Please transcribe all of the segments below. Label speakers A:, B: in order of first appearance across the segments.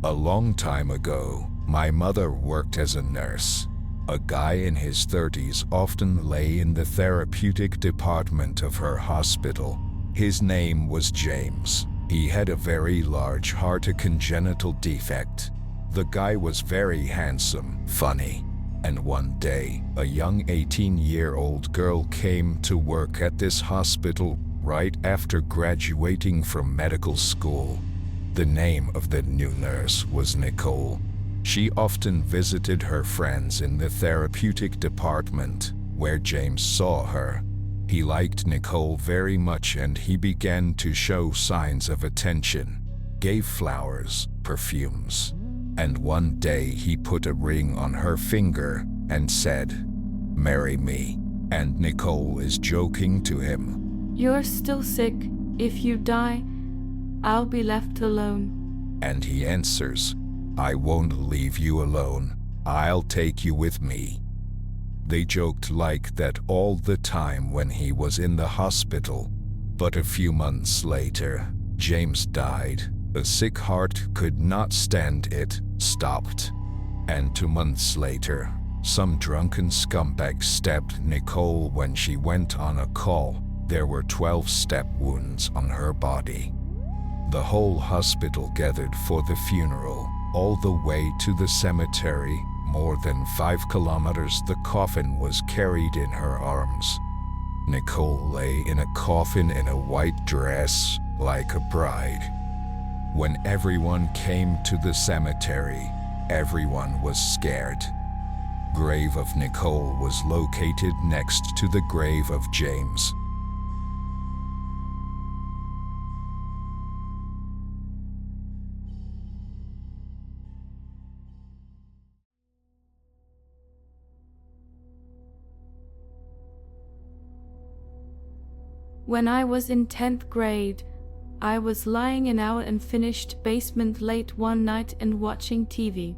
A: A long time ago, my mother worked as a nurse. A guy in his 30s often lay in the therapeutic department of her hospital. His name was James. He had a very large heart, a congenital defect. The guy was very handsome, funny, and one day, a young 18-year-old girl came to work at this hospital right after graduating from medical school. The name of the new nurse was Nicole. She often visited her friends in the therapeutic department, where James saw her. He liked Nicole very much and he began to show signs of attention, gave flowers, perfumes, and one day he put a ring on her finger and said, "Marry me." And Nicole is joking to him.
B: "You're still sick. If you die, I'll be left alone."
A: And he answers, "I won't leave you alone. I'll take you with me." They joked like that all the time when he was in the hospital. But a few months later, James died. A sick heart could not stand it, stopped. And 2 months later, some drunken scumbag stabbed Nicole when she went on a call. There were 12 stab wounds on her body. The whole hospital gathered for the funeral, all the way to the cemetery. More than 5 kilometers, the coffin was carried in her arms. Nicole lay in a coffin in a white dress, like a bride. When everyone came to the cemetery, everyone was scared. Grave of Nicole was located next to the grave of James.
B: When I was in 10th grade, I was lying in our unfinished basement late one night and watching TV.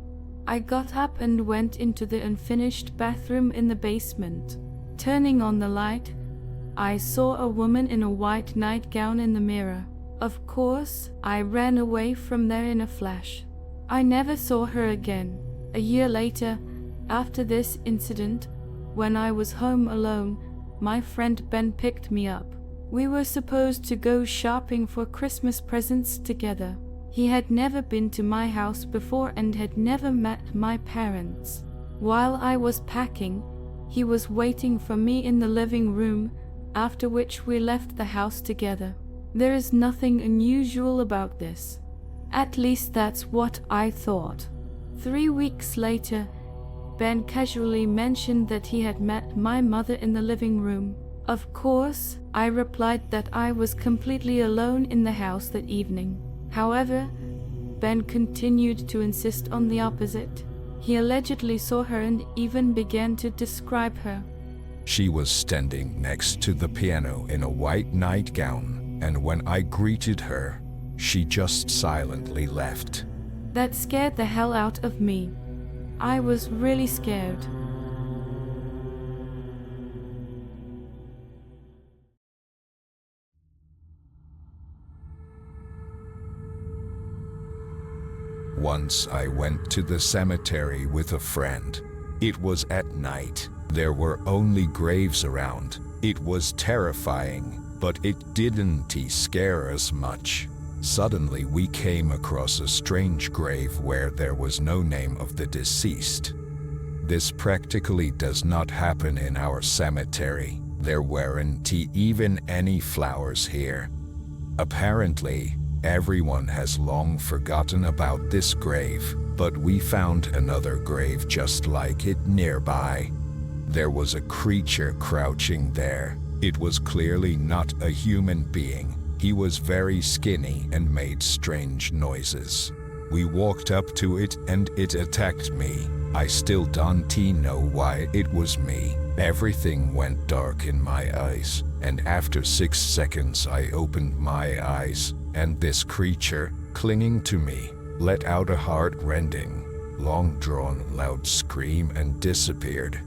B: I got up and went into the unfinished bathroom in the basement. Turning on the light, I saw a woman in a white nightgown in the mirror. Of course, I ran away from there in a flash. I never saw her again. A year later, after this incident, when I was home alone, my friend Ben picked me up. We were supposed to go shopping for Christmas presents together. He had never been to my house before and had never met my parents. While I was packing, he was waiting for me in the living room, after which we left the house together. There is nothing unusual about this. At least that's what I thought. 3 weeks later, Ben casually mentioned that he had met my mother in the living room. Of course, I replied that I was completely alone in the house that evening. However, Ben continued to insist on the opposite. He allegedly saw her and even began to describe her.
A: She was standing next to the piano in a white nightgown, and when I greeted her, she just silently left.
B: That scared the hell out of me. I was really scared.
A: Once I went to the cemetery with a friend. It was at night. There were only graves around. It was terrifying, but it didn't scare us much. Suddenly we came across a strange grave where there was no name of the deceased. This practically does not happen in our cemetery. There weren't even any flowers here. Apparently, everyone has long forgotten about this grave, but we found another grave just like it nearby. There was a creature crouching there. It was clearly not a human being. He was very skinny and made strange noises. We walked up to it and it attacked me. I still don't know why it was me. Everything went dark in my eyes, and after 6 seconds I opened my eyes, and this creature, clinging to me, let out a heart-rending, long-drawn, loud scream and disappeared.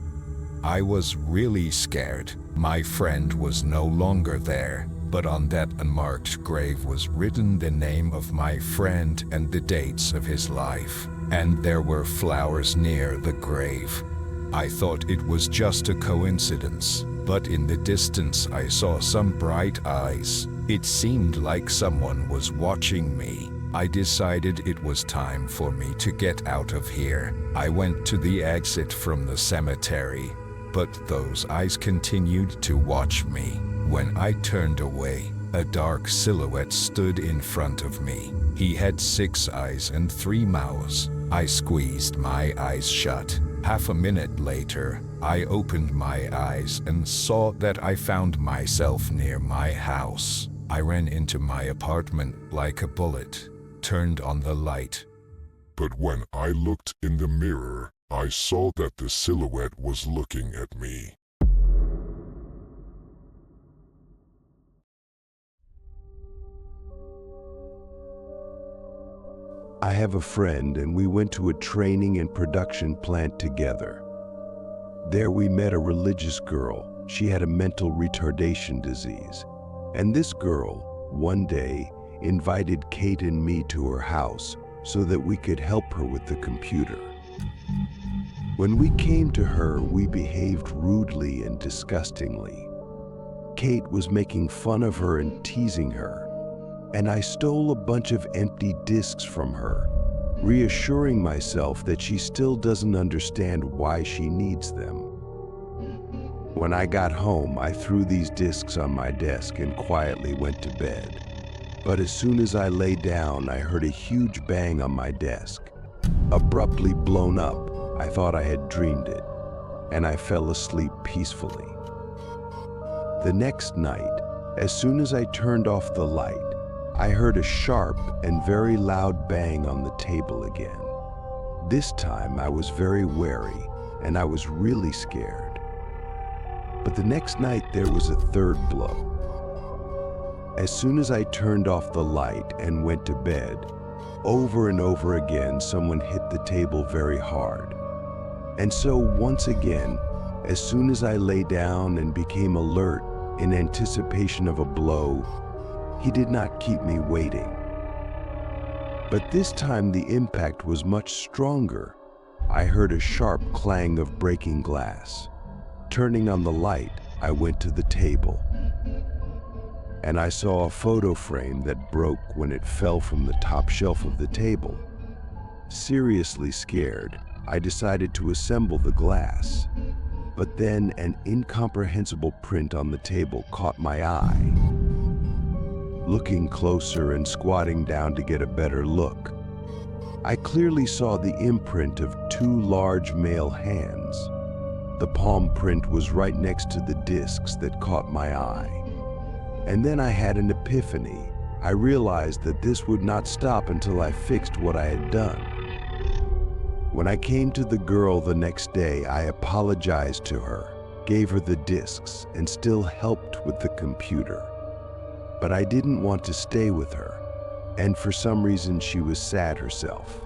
A: I was really scared. My friend was no longer there. but on that unmarked grave was written the name of my friend and the dates of his life, and there were flowers near the grave. I thought it was just a coincidence, but in the distance I saw some bright eyes. It seemed like someone was watching me. I decided it was time for me to get out of here. I went to the exit from the cemetery, but those eyes continued to watch me. When I turned away, a dark silhouette stood in front of me. He had 6 eyes and 3 mouths. I squeezed my eyes shut. Half a minute later, I opened my eyes and saw that I found myself near my house. I ran into my apartment like a bullet, turned on the light.
C: But when I looked in the mirror, I saw that the silhouette was looking at me.
D: I have a friend and we went to a training and production plant together. There we met a religious girl. She had a mental retardation disease. And this girl, one day, invited Kate and me to her house so that we could help her with the computer. When we came to her, we behaved rudely and disgustingly. Kate was making fun of her and teasing her, and I stole a bunch of empty discs from her, reassuring myself that she still doesn't understand why she needs them. When I got home, I threw these discs on my desk and quietly went to bed. But as soon as I lay down, I heard a huge bang on my desk. Abruptly blown up, I thought I had dreamed it, and I fell asleep peacefully. The next night, as soon as I turned off the light, I heard a sharp and very loud bang on the table again. This time I was very wary, and I was really scared. But the next night there was a third blow. As soon as I turned off the light and went to bed, over and over again someone hit the table very hard. And so once again, as soon as I lay down and became alert in anticipation of a blow, he did not keep me waiting. But this time the impact was much stronger. I heard a sharp clang of breaking glass. Turning on the light, I went to the table, and I saw a photo frame that broke when it fell from the top shelf of the table. Seriously scared, I decided to assemble the glass, but then an incomprehensible print on the table caught my eye. Looking closer and squatting down to get a better look, I clearly saw the imprint of 2 large male hands. The palm print was right next to the discs that caught my eye. And then I had an epiphany. I realized that this would not stop until I fixed what I had done. When I came to the girl the next day, I apologized to her, gave her the discs, and still helped with the computer. But I didn't want to stay with her, and for some reason she was sad herself.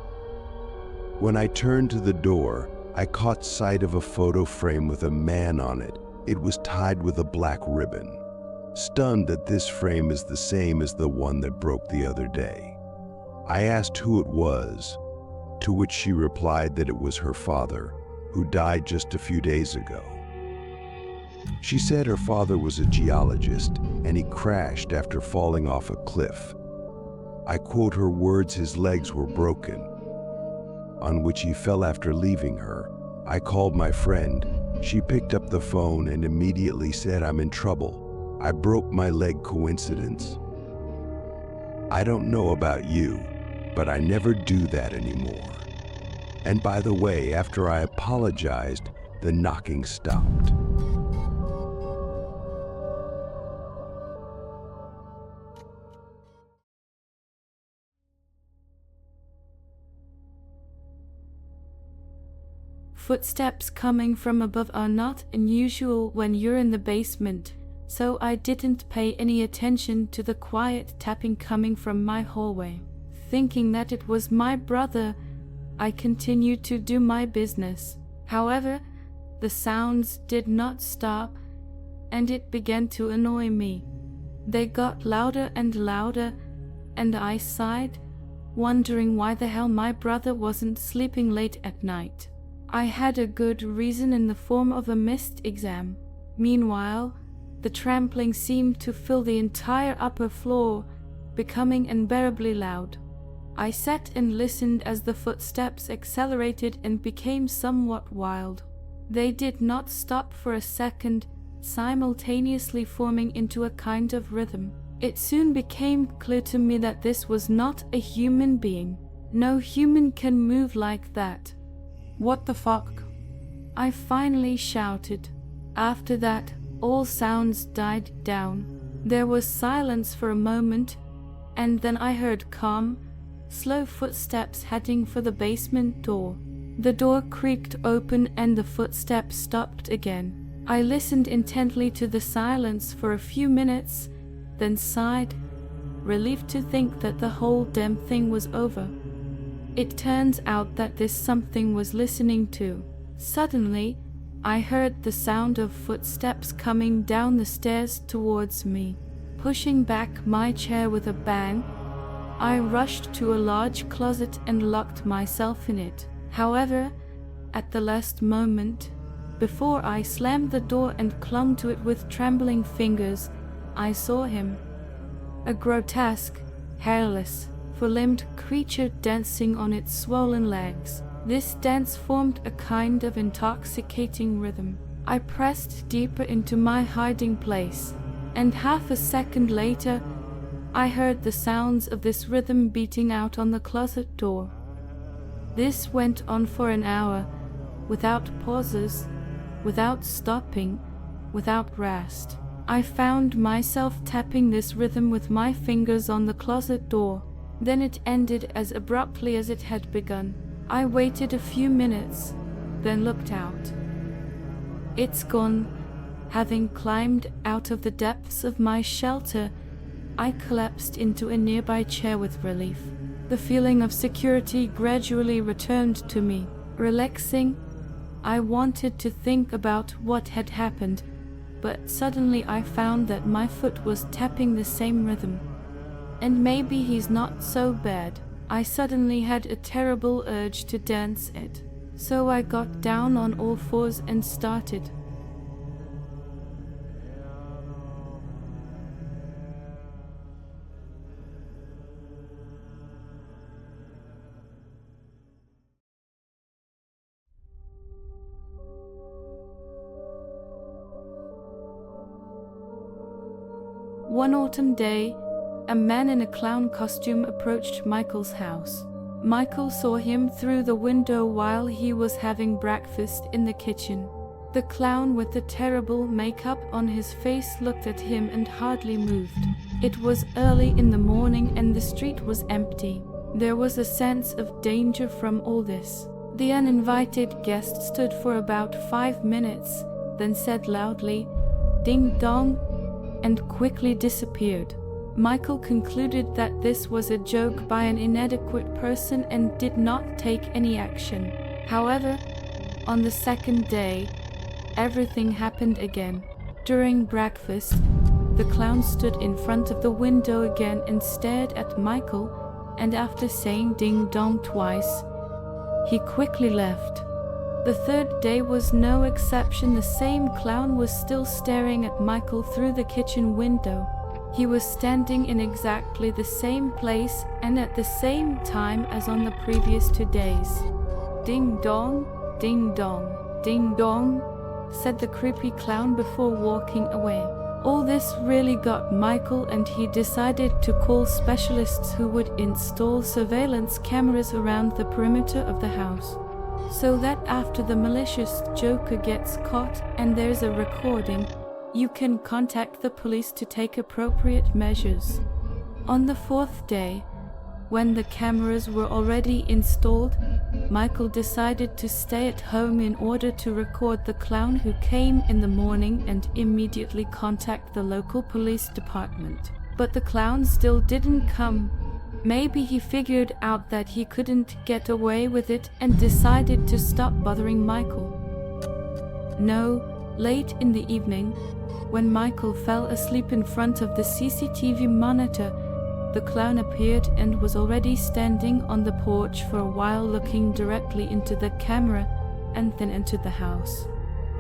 D: When I turned to the door, I caught sight of a photo frame with a man on it. It was tied with a black ribbon. Stunned that this frame is the same as the one that broke the other day, I asked who it was, to which she replied that it was her father, who died just a few days ago. She said her father was a geologist and he crashed after falling off a cliff. I quote her words, "His legs were broken," on which he fell after leaving her. I called my friend. She picked up the phone and immediately said, "I'm in trouble. I broke my leg. Coincidence?" I don't know about you, but I never do that anymore. And by the way, after I apologized, the knocking stopped.
B: Footsteps coming from above are not unusual when you're in the basement, so I didn't pay any attention to the quiet tapping coming from my hallway. Thinking that it was my brother, I continued to do my business. However, the sounds did not stop, and it began to annoy me. They got louder and louder, and I sighed, wondering why the hell my brother wasn't sleeping late at night. I had a good reason in the form of a missed exam. Meanwhile, the trampling seemed to fill the entire upper floor, becoming unbearably loud. I sat and listened as the footsteps accelerated and became somewhat wild. They did not stop for a second, simultaneously forming into a kind of rhythm. It soon became clear to me that this was not a human being. No human can move like that.
E: What the fuck?
B: I finally shouted. After that, all sounds died down. There was silence for a moment, and then I heard calm, slow footsteps heading for the basement door. The door creaked open and the footsteps stopped again. I listened intently to the silence for a few minutes, then sighed, relieved to think that the whole damn thing was over. It turns out that this something was listening too. Suddenly, I heard the sound of footsteps coming down the stairs towards me. Pushing back my chair with a bang, I rushed to a large closet and locked myself in it. However, at the last moment, before I slammed the door and clung to it with trembling fingers, I saw him. A grotesque, hairless, full-limbed creature dancing on its swollen legs. This dance formed a kind of intoxicating rhythm. I pressed deeper into my hiding place, and half a second later, I heard the sounds of this rhythm beating out on the closet door. This went on for an hour, without pauses, without stopping, without rest. I found myself tapping this rhythm with my fingers on the closet door. Then it ended as abruptly as it had begun. I waited a few minutes, then looked out. It's gone. Having climbed out of the depths of my shelter, I collapsed into a nearby chair with relief. The feeling of security gradually returned to me. Relaxing, I wanted to think about what had happened, but suddenly I found that my foot was tapping the same rhythm. And maybe he's not so bad. I suddenly had a terrible urge to dance it. So I got down on all fours and started. One autumn day, a man in a clown costume approached Michael's house. Michael saw him through the window while he was having breakfast in the kitchen. The clown with the terrible makeup on his face looked at him and hardly moved. It was early in the morning and the street was empty. There was a sense of danger from all this. The uninvited guest stood for about 5 minutes, then said loudly, "Ding dong," and quickly disappeared. Michael concluded that this was a joke by an inadequate person and did not take any action. However, on the second day, everything happened again. During breakfast, the clown stood in front of the window again and stared at Michael, and after saying ding dong twice, he quickly left. The third day was no exception. The same clown was still staring at Michael through the kitchen window. He was standing in exactly the same place and at the same time as on the previous 2 days. Ding dong, ding dong, ding dong, said the creepy clown before walking away. All this really got Michael, and he decided to call specialists who would install surveillance cameras around the perimeter of the house, so that after the malicious joker gets caught and there's a recording, you can contact the police to take appropriate measures. On the 4th day, when the cameras were already installed, Michael decided to stay at home in order to record the clown who came in the morning and immediately contact the local police department. But the clown still didn't come. Maybe he figured out that he couldn't get away with it and decided to stop bothering Michael. No, late in the evening, When Michael fell asleep in front of the CCTV monitor, the clown appeared and was already standing on the porch for a while, looking directly into the camera and then into the house.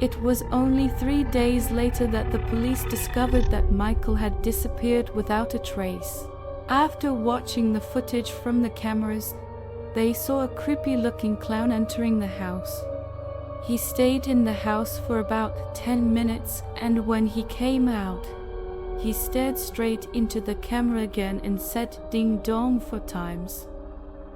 B: It was only 3 days later that the police discovered that Michael had disappeared without a trace. After watching the footage from the cameras, they saw a creepy-looking clown entering the house. He stayed in the house for about 10 minutes, and when he came out, he stared straight into the camera again and said ding dong 4 times.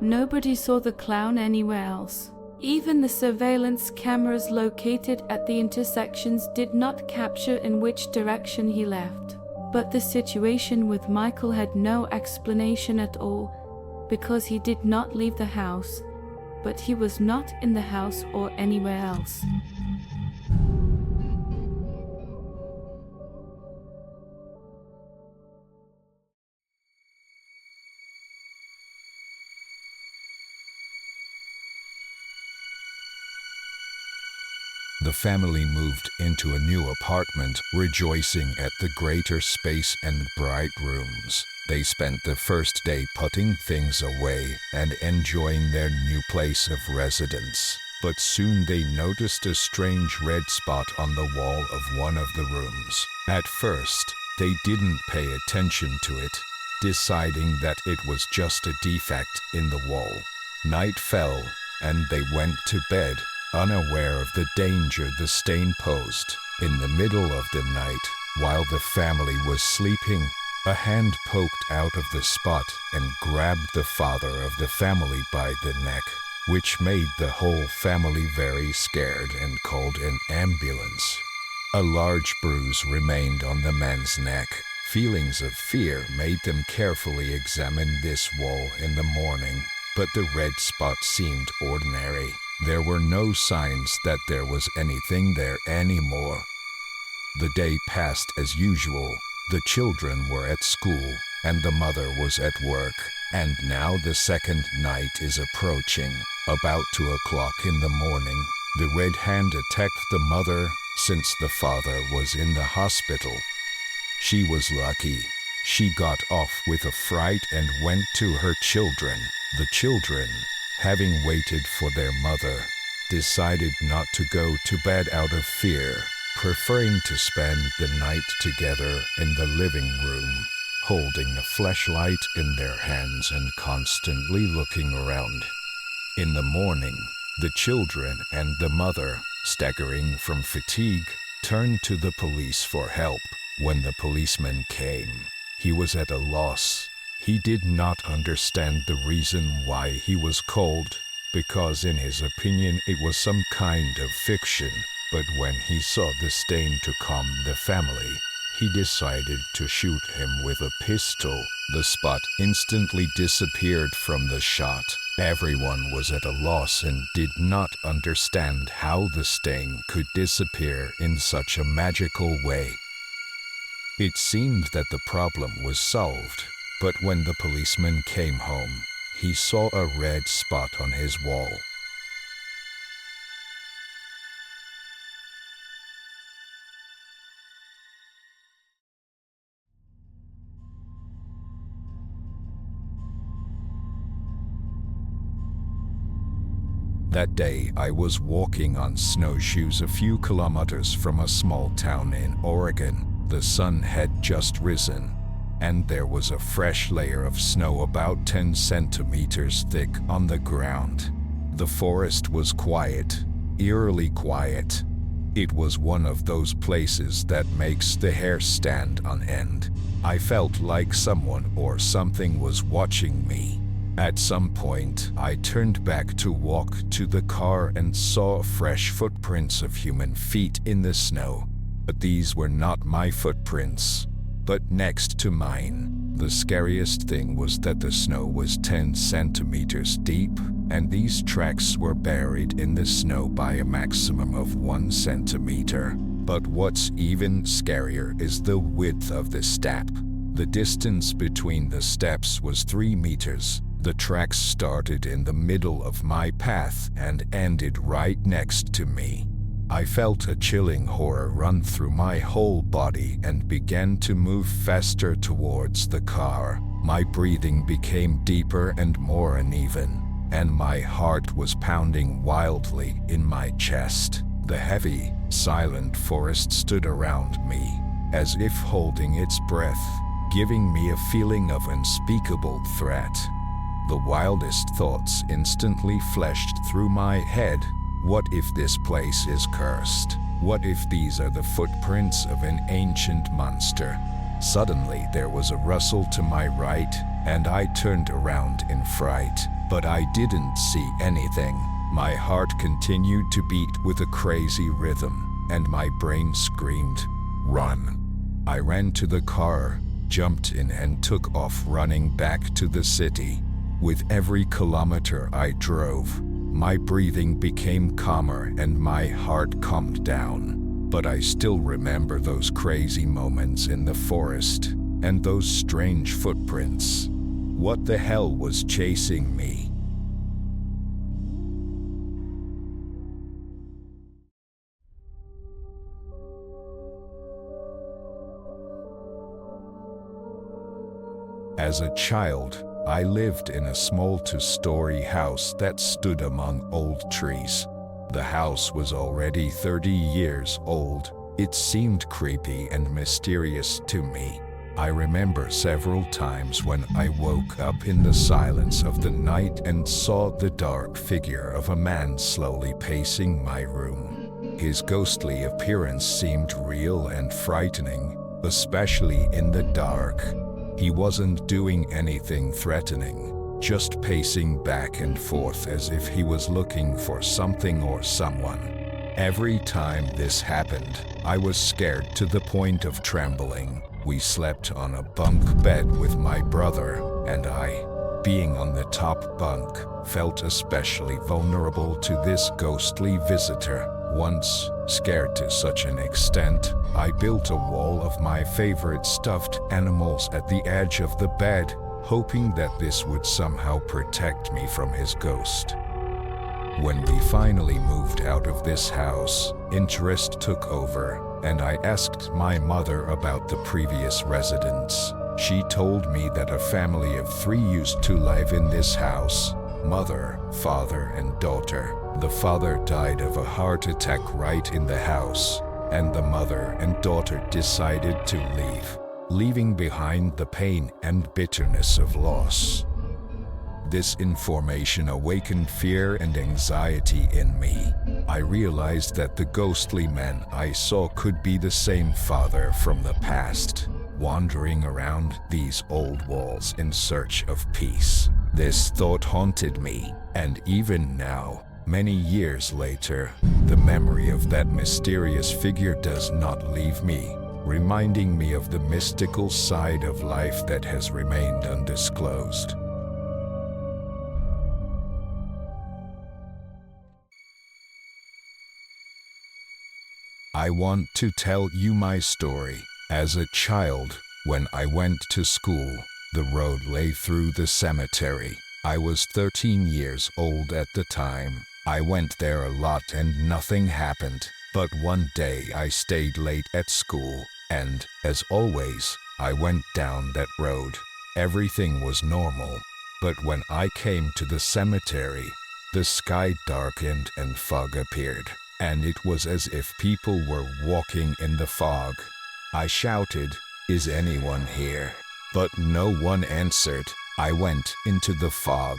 B: Nobody saw the clown anywhere else. Even the surveillance cameras located at the intersections did not capture in which direction he left. But the situation with Michael had no explanation at all, because he did not leave the house, but he was not in the house or anywhere else.
A: The family moved into a new apartment, rejoicing at the greater space and bright rooms. They spent the first day putting things away and enjoying their new place of residence. But soon they noticed a strange red spot on the wall of one of the rooms. At first, they didn't pay attention to it, deciding that it was just a defect in the wall. Night fell, and they went to bed, unaware of the danger the stain posed. In the middle of the night, while the family was sleeping, a hand poked out of the spot and grabbed the father of the family by the neck, which made the whole family very scared and called an ambulance. A large bruise remained on the man's neck. Feelings of fear made them carefully examine this wall in the morning, but the red spot seemed ordinary. There were no signs that there was anything there anymore. The day passed as usual. The children were at school, and the mother was at work. And now the second night is approaching. About 2 o'clock in the morning, the red hand attacked the mother, since the father was in the hospital. She was lucky. She got off with a fright and went to her children. The children, having waited for their mother, decided not to go to bed out of fear, preferring to spend the night together in the living room, holding a flashlight in their hands and constantly looking around. In the morning, the children and the mother, staggering from fatigue, turned to the police for help. When the policeman came, he was at a loss. He did not understand the reason why he was called, because in his opinion it was some kind of fiction. But when he saw the stain to calm the family, he decided to shoot him with a pistol. The spot instantly disappeared from the shot. Everyone was at a loss and did not understand how the stain could disappear in such a magical way. It seemed that the problem was solved, but when the policeman came home, he saw a red spot on his wall. That day, I was walking on snowshoes a few kilometers from a small town in Oregon. The sun had just risen, and there was a fresh layer of snow about 10 centimeters thick on the ground. The forest was quiet, eerily quiet. It was one of those places that makes the hair stand on end. I felt like someone or something was watching me. At some point, I turned back to walk to the car and saw fresh footprints of human feet in the snow. But these were not my footprints, but next to mine. The scariest thing was that the snow was 10 centimeters deep, and these tracks were buried in the snow by a maximum of 1 centimeter. But what's even scarier is the width of the step. The distance between the steps was 3 meters. The tracks started in the middle of my path and ended right next to me. I felt a chilling horror run through my whole body and began to move faster towards the car. My breathing became deeper and more uneven, and my heart was pounding wildly in my chest. The heavy, silent forest stood around me, as if holding its breath, giving me a feeling of unspeakable threat. The wildest thoughts instantly flashed through my head. What if this place is cursed? What if these are the footprints of an ancient monster? Suddenly there was a rustle to my right, and I turned around in fright, but I didn't see anything. My heart continued to beat with a crazy rhythm, and my brain screamed, "Run!" I ran to the car, jumped in and took off running back to the city. With every kilometer I drove, my breathing became calmer and my heart calmed down. But I still remember those crazy moments in the forest and those strange footprints. What the hell was chasing me? As a child, I lived in a small two-story house that stood among old trees. The house was already 30 years old. It seemed creepy and mysterious to me. I remember several times when I woke up in the silence of the night and saw the dark figure of a man slowly pacing my room. His ghostly appearance seemed real and frightening, especially in the dark. He wasn't doing anything threatening, just pacing back and forth as if he was looking for something or someone. Every time this happened, I was scared to the point of trembling. We slept on a bunk bed with my brother, and I, being on the top bunk, felt especially vulnerable to this ghostly visitor. Once, scared to such an extent, I built a wall of my favorite stuffed animals at the edge of the bed, hoping that this would somehow protect me from his ghost. When we finally moved out of this house, interest took over, and I asked my mother about the previous residents. She told me that a family of 3 used to live in this house: mother, father, and daughter. The father died of a heart attack right in the house, and the mother and daughter decided to leave, leaving behind the pain and bitterness of loss. This information awakened fear and anxiety in me. I realized that the ghostly man I saw could be the same father from the past, wandering around these old walls in search of peace. This thought haunted me, and even now, many years later, the memory of that mysterious figure does not leave me, reminding me of the mystical side of life that has remained undisclosed. I want to tell you my story. As a child, when I went to school, the road lay through the cemetery. I was 13 years old at the time. I went there a lot and nothing happened. But one day I stayed late at school, and, as always, I went down that road. Everything was normal. But when I came to the cemetery, the sky darkened and fog appeared, and it was as if people were walking in the fog. I shouted, "Is anyone here?" But no one answered. I went into the fog,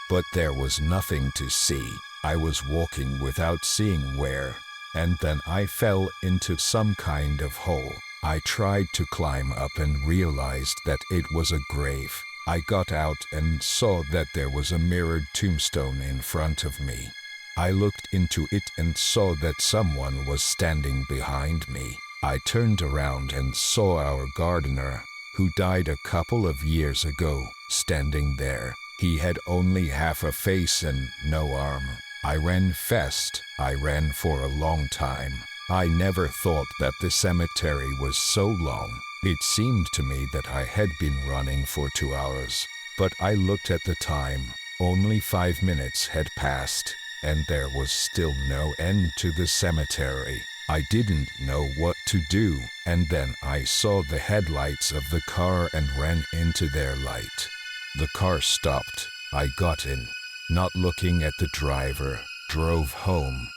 A: but there was nothing to see. I was walking without seeing where, and then I fell into some kind of hole. I tried to climb up and realized that it was a grave. I got out and saw that there was a mirrored tombstone in front of me. I looked into it and saw that someone was standing behind me. I turned around and saw our gardener, who died a couple of years ago, standing there. He had only half a face and no arm. I ran fast. I ran for a long time. I never thought that the cemetery was so long. It seemed to me that I had been running for 2 hours. But I looked at the time. Only 5 minutes had passed, and there was still no end to the cemetery. I didn't know what to do, and then I saw the headlights of the car and ran into their light. The car stopped. I got in. Not looking at the driver, drove home.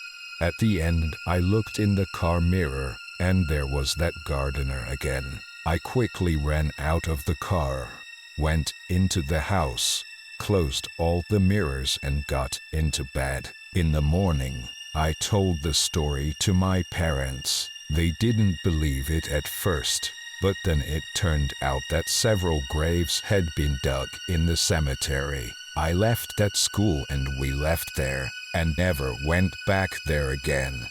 A: At the end, I looked in the car mirror, and there was that gardener again. I quickly ran out of the car, went into the house, closed all the mirrors and got into bed. In the morning, I told the story to my parents. They didn't believe it at first, but then it turned out that several graves had been dug in the cemetery. I left that school and we left there and never went back there again.